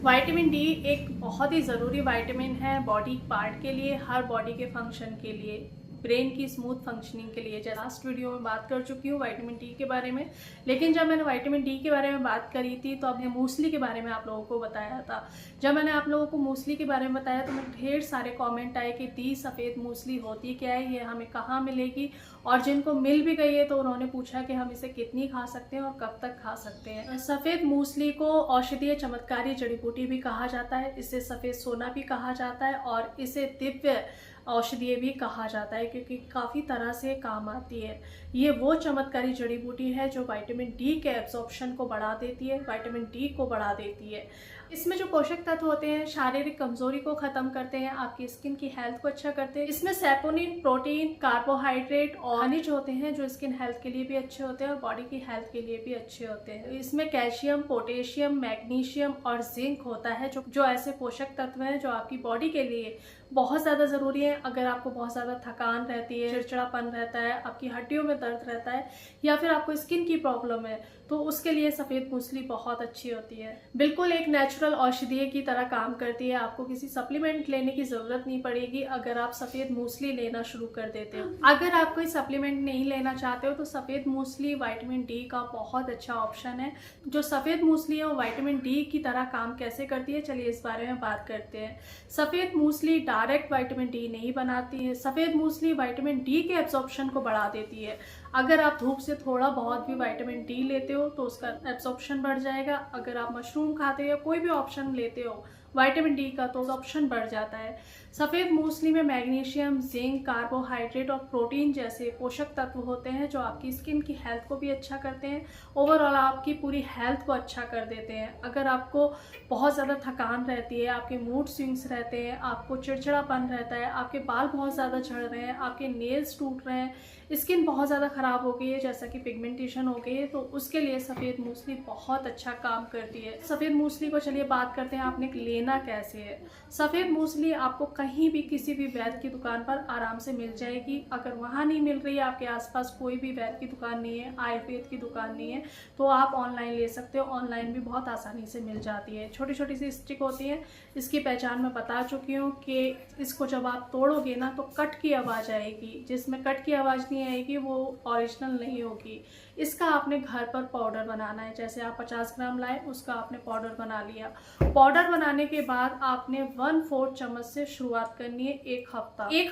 Vitamin D एक बहुत ही ज़रूरी विटामिन है बॉडी पार्ट के लिए, हर बॉडी के फंक्शन के लिए, ब्रेन की स्मूथ फंक्शनिंग के लिए। जैसे लास्ट वीडियो में बात कर चुकी हूँ विटामिन डी के बारे में, लेकिन जब मैंने विटामिन डी के बारे में बात करी थी तो अपने मूसली के बारे में आप लोगों को बताया था। जब मैंने आप लोगों को मूसली के बारे में बताया तो मुझे ढेर सारे कमेंट आए कि दी सफ़ेद मूसली होती क्या है, ये हमें कहाँ मिलेगी, और जिनको मिल भी गई है तो उन्होंने पूछा कि हम इसे कितनी खा सकते हैं और कब तक खा सकते हैं। सफ़ेद मूसली को औषधीय चमत्कारी जड़ी बूटी भी कहा जाता है, इसे सफ़ेद सोना भी कहा जाता है और इसे दिव्य औषधीय भी कहा जाता है क्योंकि काफ़ी तरह से काम आती है। ये वो चमत्कारी जड़ी बूटी है जो विटामिन डी के एब्जॉर्प्शन को बढ़ा देती है, विटामिन डी को बढ़ा देती है। इसमें जो पोषक तत्व होते हैं शारीरिक कमजोरी को खत्म करते हैं, आपकी स्किन की हेल्थ को अच्छा करते हैं। इसमें सैपोनिन, प्रोटीन, कार्बोहाइड्रेट और खनिज होते हैं जो स्किन हेल्थ के लिए भी अच्छे होते हैं और बॉडी की हेल्थ के लिए भी अच्छे होते हैं। इसमें कैल्शियम, पोटेशियम, मैग्नीशियम और जिंक होता है जो ऐसे पोषक तत्व हैं जो आपकी बॉडी के लिए बहुत ज़्यादा ज़रूरी है। अगर आपको बहुत ज़्यादा थकान रहती है, चिड़चिड़ापन रहता है, आपकी हड्डियों में दर्द रहता है या फिर आपको स्किन की प्रॉब्लम है तो उसके लिए सफ़ेद मूसली बहुत अच्छी होती है। बिल्कुल एक नेचुरल औषधीय की तरह काम करती है, आपको किसी सप्लीमेंट लेने की ज़रूरत नहीं पड़ेगी अगर आप सफ़ेद मूसली लेना शुरू कर देते हो। अगर आप कोई सप्लीमेंट नहीं लेना चाहते हो तो सफ़ेद मूसली विटामिन डी का बहुत अच्छा ऑप्शन है। जो सफ़ेद मूसली है वो विटामिन डी की तरह काम कैसे करती है, चलिए इस बारे में बात करते हैं। सफ़ेद मूसली डायरेक्ट विटामिन डी नहीं बनाती है, सफ़ेद मूसली विटामिन डी के एब्जॉर्प्शन को बढ़ा देती है। अगर आप धूप से थोड़ा बहुत भी विटामिन डी लेते हो तो उसका एब्जॉर्प्शन बढ़ जाएगा। अगर आप मशरूम खाते हो या कोई भी ऑप्शन लेते हो विटामिन डी का तो ऑप्शन बढ़ जाता है। सफ़ेद मूसली में मैग्नीशियम, जिंक, कार्बोहाइड्रेट और प्रोटीन जैसे पोषक तत्व होते हैं जो आपकी स्किन की हेल्थ को भी अच्छा करते हैं, ओवरऑल आपकी पूरी हेल्थ को अच्छा कर देते हैं। अगर आपको बहुत ज़्यादा थकान रहती है, आपके मूड स्विंग्स रहते हैं, आपको चिड़चिड़ापन रहता है, आपके बाल बहुत ज़्यादा झड़ रहे हैं, आपके नेल्स टूट रहे हैं, स्किन बहुत ज़्यादा ख़राब हो गई है जैसा कि पिगमेंटेशन हो गई है, तो उसके लिए सफ़ेद मूसली बहुत अच्छा काम करती है। सफ़ेद मूसली को चलिए बात करते हैं आपने लेना कैसे है। सफ़ेद मूसली आपको कहीं भी किसी भी वैद्य की दुकान पर आराम से मिल जाएगी। अगर वहाँ नहीं मिल रही है, आपके आसपास कोई भी वैद्य की दुकान नहीं है, आयुर्वेद की दुकान नहीं है, तो आप ऑनलाइन ले सकते हो। ऑनलाइन भी बहुत आसानी से मिल जाती है। छोटी छोटी सी स्टिक होती है, इसकी पहचान मैं बता चुकी हूँ कि इसको जब आप तोड़ोगे ना तो कट की आवाज़ आएगी, जिसमें कट की आवाज़ नहीं आएगी वो ओरिजिनल नहीं होगी। इसका आपने घर पर पाउडर बनाना है। जैसे आप 50 ग्राम लाए, उसका आपने पाउडर बना लिया। पाउडर बनाने के बाद आपने 1/4 चम्मच से शुरुआत करनी है। एक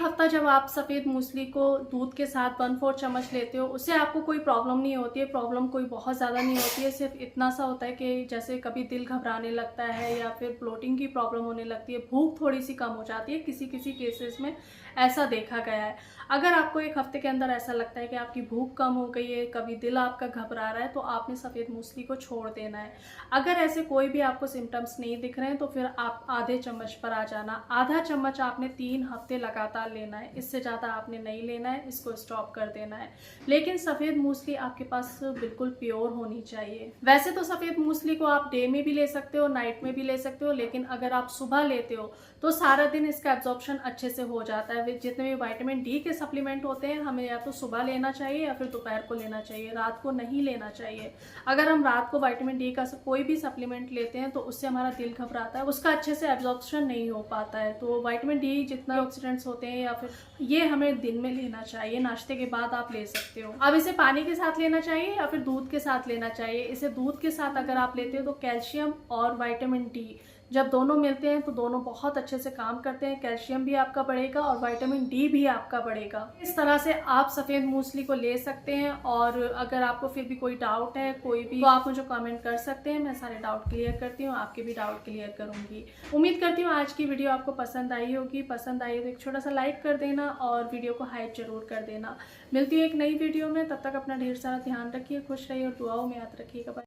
हफ्ता जब आप सफ़ेद मूसली को दूध के साथ 1/4 चम्मच लेते हो, उससे आपको कोई प्रॉब्लम नहीं होती है। प्रॉब्लम कोई बहुत ज़्यादा नहीं होती है, सिर्फ इतना सा होता है कि जैसे कभी दिल घबराने लगता है या फिर ब्लोटिंग की प्रॉब्लम होने लगती है, भूख थोड़ी सी कम हो जाती है, किसी किसी केसेस में ऐसा देखा गया है। अगर आपको एक हफ्ते के अंदर ऐसा लगता है कि आपकी भूख कम हो गई है, कभी दिल आपका घबरा रहा है, तो आपने सफ़ेद मूसली को छोड़ देना है। अगर ऐसे कोई भी आपको सिम्टम्स नहीं दिख रहे हैं तो फिर आप आधे चम्मच पर आ जाना। आधा चम्मच आपने 3 हफ्ते लगातार लेना है, इससे ज़्यादा आपने नहीं लेना है, इसको स्टॉप कर देना है। लेकिन सफ़ेद मूसली आपके पास बिल्कुल प्योर होनी चाहिए। वैसे तो सफ़ेद मूसली को आप डे में भी ले सकते हो, नाइट में भी ले सकते हो, लेकिन अगर आप सुबह लेते हो तो सारा दिन इसका एब्जॉर्प्शन अच्छे से हो जाता है। जितने भी विटामिन डी के सप्लीमेंट होते हैं हमें या तो सुबह लेना चाहिए या फिर दोपहर को लेना चाहिए, रात को नहीं लेना चाहिए। अगर हम रात को विटामिन डी का कोई भी सप्लीमेंट लेते हैं तो उससे हमारा दिल घबराता है, उसका अच्छे से एब्जॉर्प्शन नहीं हो पाता है। तो विटामिन डी जितना ऑक्सीडेंट्स होते हैं या फिर ये हमें दिन में लेना चाहिए, नाश्ते के बाद आप ले सकते हो। अब इसे पानी के साथ लेना चाहिए या फिर दूध के साथ लेना चाहिए। इसे दूध के साथ अगर आप लेते हो तो कैल्शियम और विटामिन डी जब दोनों मिलते हैं तो दोनों बहुत अच्छे से काम करते हैं। कैल्शियम भी आपका बढ़ेगा और विटामिन डी भी आपका बढ़ेगा। इस तरह से आप सफ़ेद मूसली को ले सकते हैं। और अगर आपको फिर भी कोई डाउट है कोई भी, तो आप मुझे कमेंट कर सकते हैं, मैं सारे डाउट क्लियर करती हूँ, आपके भी डाउट क्लियर करूँगी। उम्मीद करती हूँ आज की वीडियो आपको पसंद आई होगी। पसंद आई तो एक छोटा सा लाइक कर देना और वीडियो को हाइप जरूर कर देना। मिलती हूँ एक नई वीडियो में, तब तक अपना ढेर सारा ध्यान रखिए, खुश रहिए और दुआओं में याद रखिएगा।